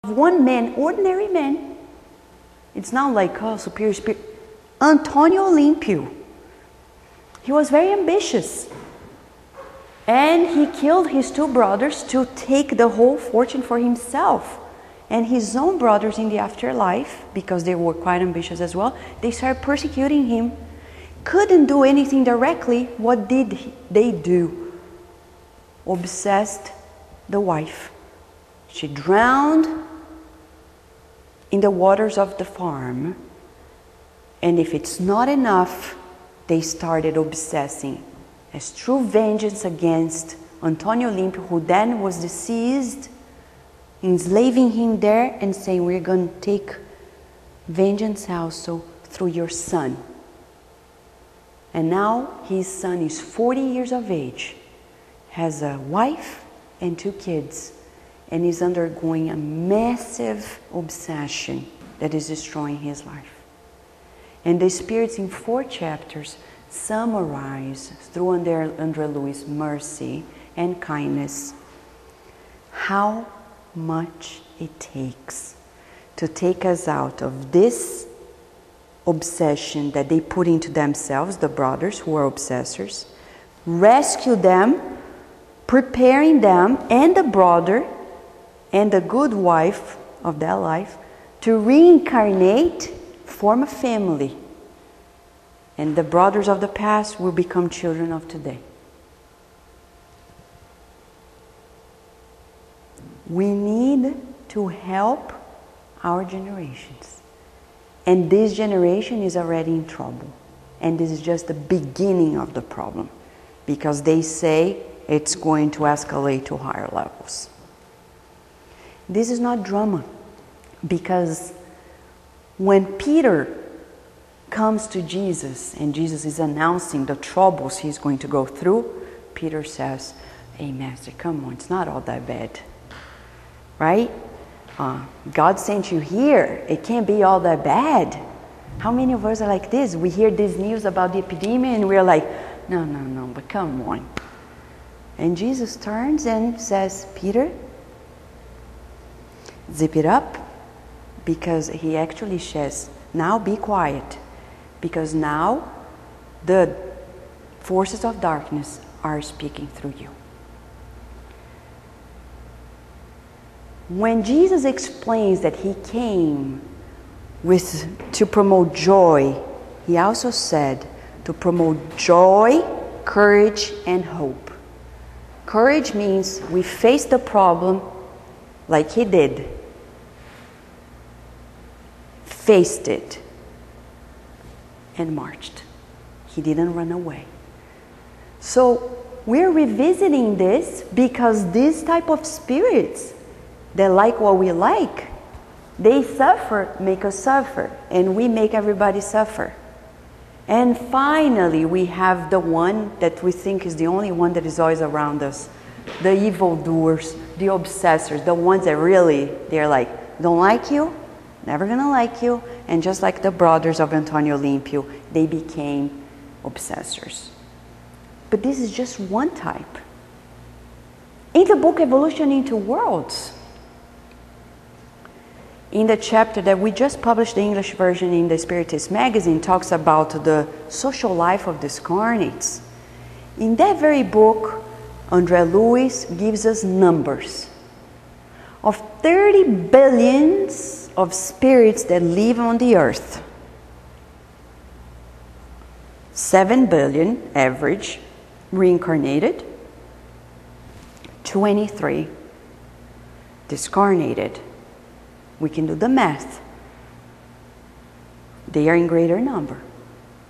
one man, ordinary man. It's not like, oh, superior spirit. Antonio Limpio. He was very ambitious. And he killed his two brothers to take the whole fortune for himself. And his own brothers in the afterlife, because they were quite ambitious as well, they started persecuting him. Couldn't do anything directly. What did they do? Obsessed the wife. She drowned in the waters of the farm. And if it's not enough, they started obsessing as true vengeance against Antonio Limpio, who then was deceased, enslaving him there and saying, we're going to take vengeance also through your son. And now his son is 40 years of age, has a wife and 2 kids, and is undergoing a massive obsession that is destroying his life. And the spirits in 4 chapters summarize through Andre Louis' mercy and kindness how much it takes to take us out of this obsession that they put into themselves, the brothers who are obsessors, rescue them, preparing them and the brother and the good wife of their life to reincarnate, form a family. And the brothers of the past will become children of today. We need to help our generations. And this generation is already in trouble. And this is just the beginning of the problem. Because they say it's going to escalate to higher levels. This is not drama. Because when Peter comes to Jesus and Jesus is announcing the troubles he's going to go through, Peter says, hey, Master, come on, it's not all that bad. Right? God sent you here. It can't be all that bad. How many of us are like this? We hear this news about the epidemic and we're like, no, but come on. And Jesus turns and says, Peter, zip it up. Because he actually says, now be quiet. Because now the forces of darkness are speaking through you. When Jesus explains that he came to promote joy, he also said to promote joy, courage, and hope. Courage means we face the problem like he did. Faced it and marched. He didn't run away. So we're revisiting this because these type of spirits that like what we like, they suffer, make us suffer, and we make everybody suffer. And finally we have the one that we think is the only one that is always around us, the evildoers, the obsessors, the ones that really, they're like, don't like you, never gonna like you. And just like the brothers of Antonio Limpio, they became obsessors. But this is just one type. In the book Evolution into Worlds, in the chapter that we just published, the English version in the Spiritist magazine, talks about the social life of these carnates. In that very book, Andre Louis gives us numbers of 30 billions of spirits that live on the earth. 7 billion average reincarnated, 23 discarnated. We can do the math. They are in greater number,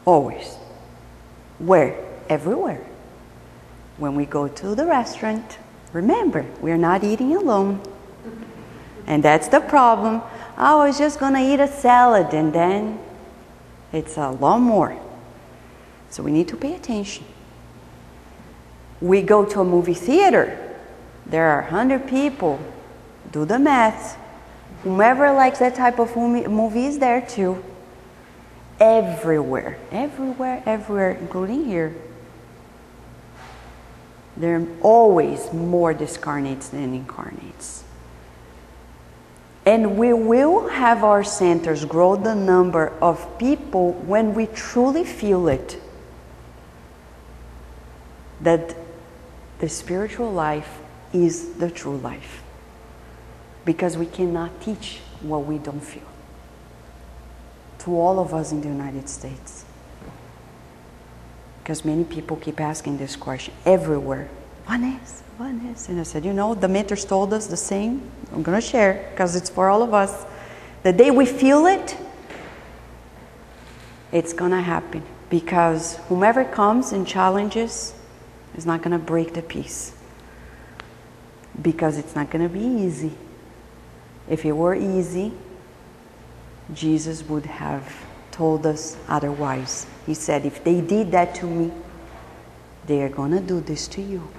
always. Where? Everywhere. When we go to the restaurant, remember, we're not eating alone. And that's the problem. Oh, I was just going to eat a salad, and then it's a lot more. So we need to pay attention. We go to a movie theater. There are 100 people. Do the math. Whomever likes that type of movie is there too. Everywhere, everywhere, everywhere, including here. There are always more discarnates than incarnates. And we will have our centers grow the number of people when we truly feel it. That the spiritual life is the true life. Because we cannot teach what we don't feel. To all of us in the United States. Because many people keep asking this question everywhere. Vanessa, Vanessa. And I said, you know, the mentors told us the same. I'm going to share because it's for all of us. The day we feel it, it's going to happen. Because whomever comes and challenges is not going to break the peace. Because it's not going to be easy. If it were easy, Jesus would have told us otherwise. He said, if they did that to me, they are going to do this to you.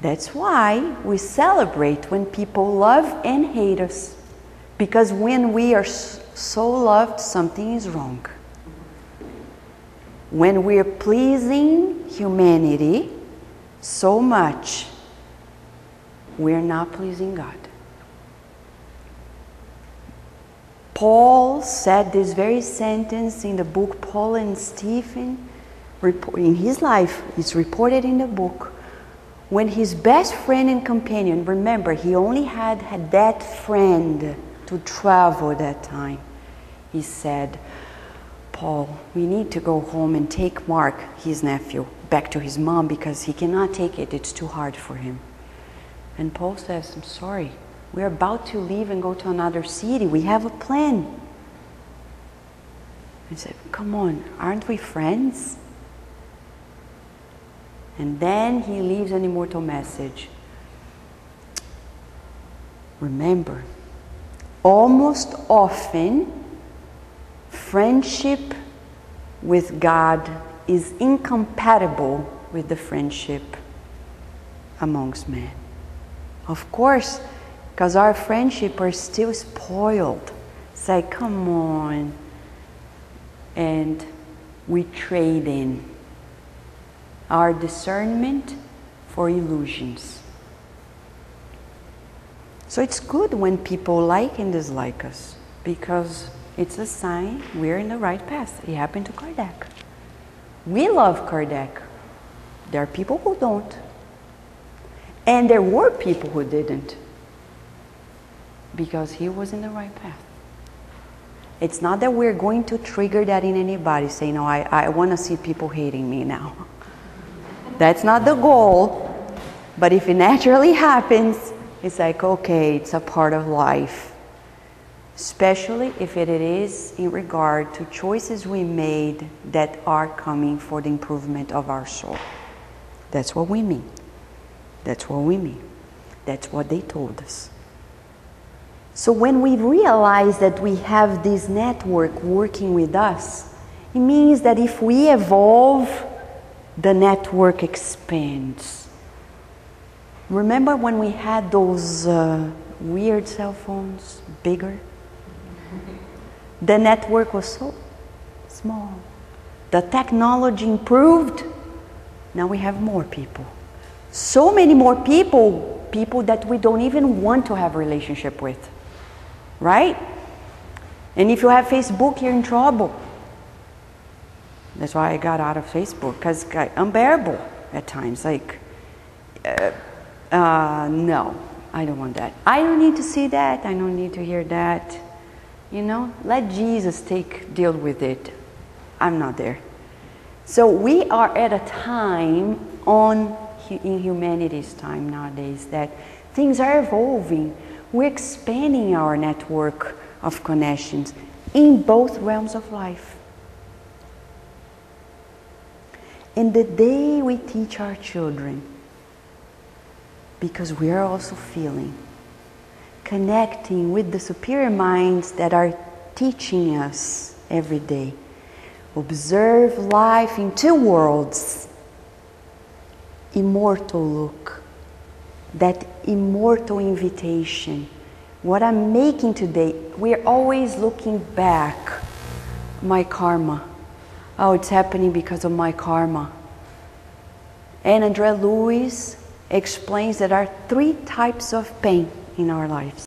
That's why we celebrate when people love and hate us. Because when we are so loved, something is wrong. When we are pleasing humanity so much, we're not pleasing God. Paul said this very sentence in the book Paul and Stephen, in his life, it's reported in the book. When his best friend and companion, remember, he only had that friend to travel that time. He said, Paul, we need to go home and take Mark, his nephew, back to his mom because he cannot take it. It's too hard for him. And Paul says, I'm sorry. We're about to leave and go to another city. We have a plan. I said, come on, aren't we friends? And then he leaves an immortal message. Remember, almost often, friendship with God is incompatible with the friendship amongst men. Of course, because our friendship are still spoiled. It's like, come on. And we trade in our discernment for illusions. So it's good when people like and dislike us, because it's a sign we're in the right path. It happened to Kardec. We love Kardec. There are people who don't. And there were people who didn't. Because he was in the right path. It's not that we're going to trigger that in anybody, say, no, I want to see people hating me now. That's not the goal. But if it naturally happens, it's like, okay, it's a part of life. Especially if it is in regard to choices we made that are coming for the improvement of our soul. That's what we mean. That's what we mean. That's what they told us. So when we realize that we have this network working with us, it means that if we evolve, the network expands. Remember when we had those weird cell phones, bigger? The network was so small. The technology improved. Now we have more people. So many more people that we don't even want to have a relationship with. Right? And if you have Facebook, you're in trouble. That's why I got out of Facebook, because it's unbearable at times. Like, no, I don't want that. I don't need to see that. I don't need to hear that. You know, let Jesus deal with it. I'm not there. So we are at a time in humanity's time nowadays that things are evolving. We're expanding our network of connections in both realms of life. And the day we teach our children, because we are also feeling, connecting with the superior minds that are teaching us every day, observe life in two worlds, immortal look, that immortal invitation. What I'm making today, we're always looking back. My karma. Oh, it's happening because of my karma. And André Luiz explains that there are 3 types of pain in our lives.